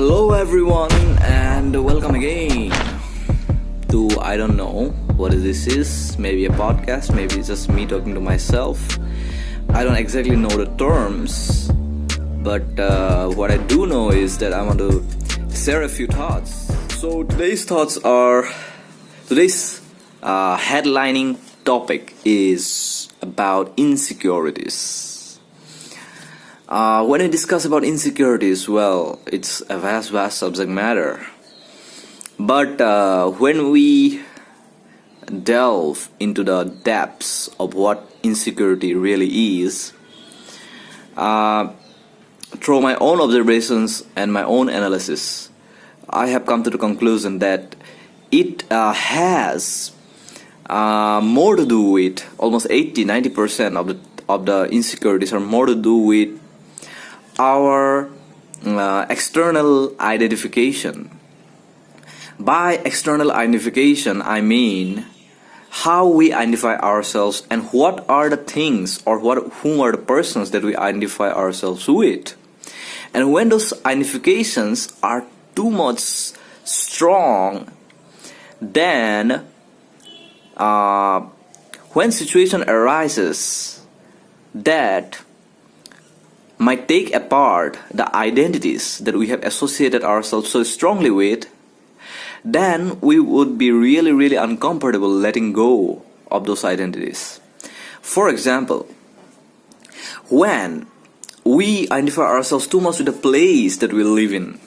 Hello everyone and welcome again to I don't know what this is, maybe a podcast, maybe it's just me talking to myself. I don't exactly know the terms, but what I do know is that I want to share a few thoughts. So today's headlining topic is about insecurities. When I discuss about insecurities, well, it's a vast subject matter. But when we delve into the depths of what insecurity really is, through my own observations and my own analysis, I have come to the conclusion that it has more to do with almost 80-90% of the insecurities are more to do with our external identification. By external identification, I mean how we identify ourselves and what are the things or whom are the persons that we identify ourselves with. And when those identifications are too much strong, then when situation arises that might take apart the identities that we have associated ourselves so strongly with, then we would be really uncomfortable letting go of those identities. For example, when we identify ourselves too much with the place that we live in,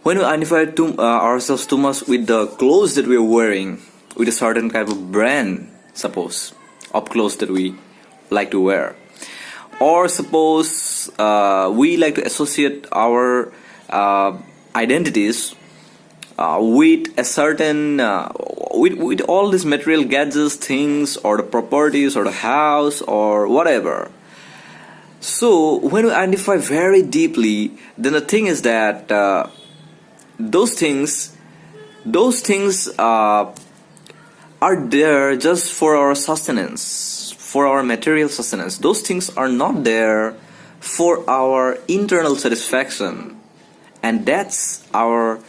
when we identify ourselves too much with the clothes that we are wearing, with a certain type of brand, suppose, of clothes that we like to wear, or suppose we like to associate our identities with a certain with all these material gadgets, things, or the properties, or the house, or whatever. So when we identify very deeply, then the thing is that those things are there just for our sustenance, for our material sustenance. Those things are not there for our internal satisfaction, and that's our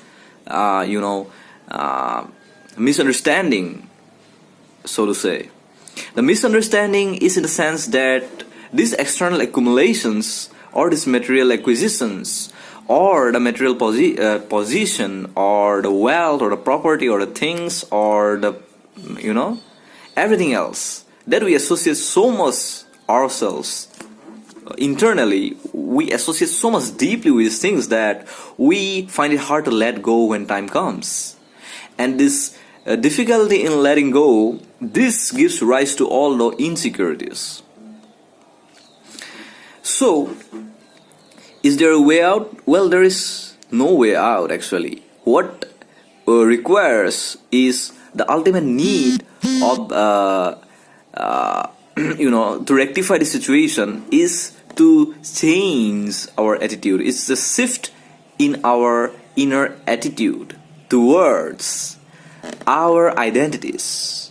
misunderstanding, so to say. The misunderstanding is in the sense that these external accumulations or these material acquisitions or the material position or the wealth or the property or the things or the everything else that we associate so much ourselves internally, we associate so much deeply with these things that we find it hard to let go when time comes. And this difficulty in letting go, this gives rise to all the insecurities. So, is there a way out? Well, there is no way out actually. What requires is the ultimate need of to rectify the situation is to change our attitude. It's a shift in our inner attitude towards our identities.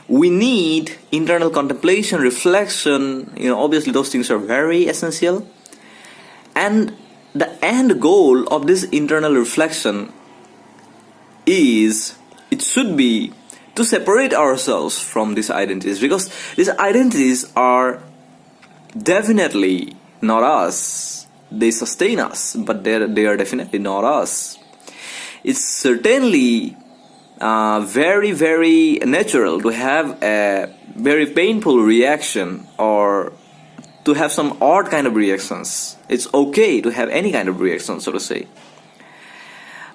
We need internal contemplation, reflection. Obviously those things are very essential. And the end goal of this internal reflection it should be to separate ourselves from these identities, because these identities are definitely not us. They sustain us, but they are definitely not us. It's certainly very natural to have a very painful reaction or to have some odd kind of reactions. It's okay to have any kind of reaction, so to say.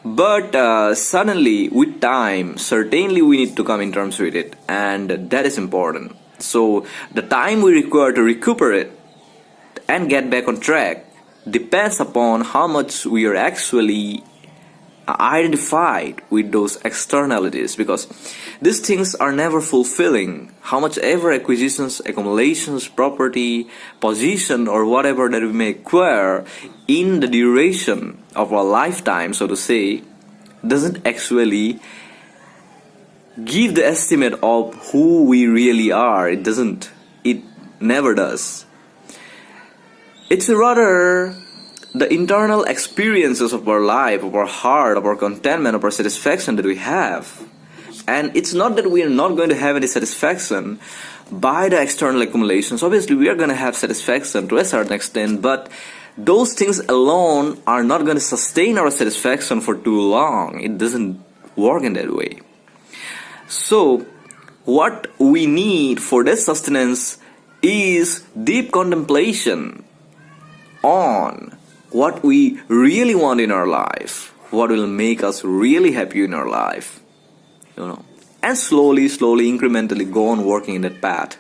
But suddenly, with time, certainly we need to come in terms with it, and that is important. So the time we require to recuperate and get back on track depends upon how much we are actually identified with those externalities, because these things are never fulfilling. How much ever acquisitions, accumulations, property, position, or whatever that we may acquire in the duration of our lifetime, so to say, doesn't actually give the estimate of who we really are. It doesn't. It never does. It's rather the internal experiences of our life, of our heart, of our contentment, of our satisfaction that we have. And it's not that we are not going to have any satisfaction by the external accumulations. Obviously, we are going to have satisfaction to a certain extent, but those things alone are not going to sustain our satisfaction for too long. It doesn't work in that way. So, what we need for that sustenance is deep contemplation on what we really want in our life, what will make us really happy in our life, and slowly, incrementally go on working in that path.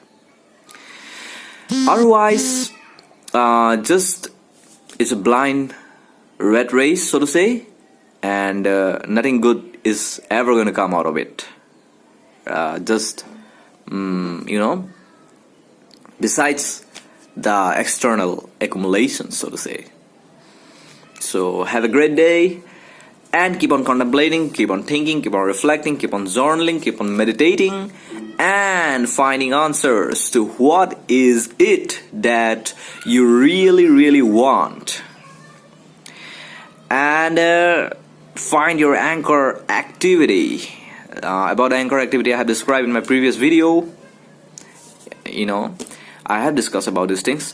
Otherwise, just it's a blind rat race, so to say, and nothing good is ever going to come out of it. Besides the external accumulations, so to say. So have a great day, and keep on contemplating, keep on thinking, keep on reflecting, keep on journaling, keep on meditating, and finding answers to what is it that you really want. And find your anchor activity. About anchor activity, I have described in my previous video. I have discussed about these things.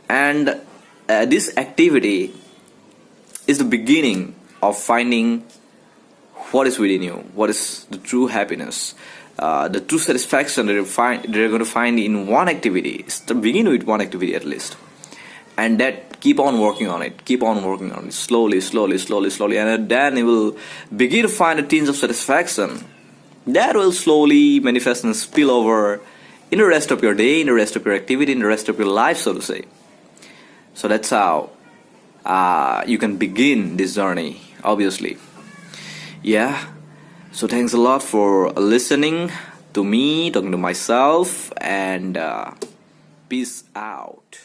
And this activity is the beginning of finding what is within you, what is the true happiness, the true satisfaction that you're going to find in one activity. Begin with one activity at least, and that keep on working on it, slowly, and then you will begin to find a tinge of satisfaction that will slowly manifest and spill over in the rest of your day, in the rest of your activity, in the rest of your life, so to say. So that's how you can begin this journey, obviously. Yeah. So thanks a lot for listening to me, talking to myself, and peace out.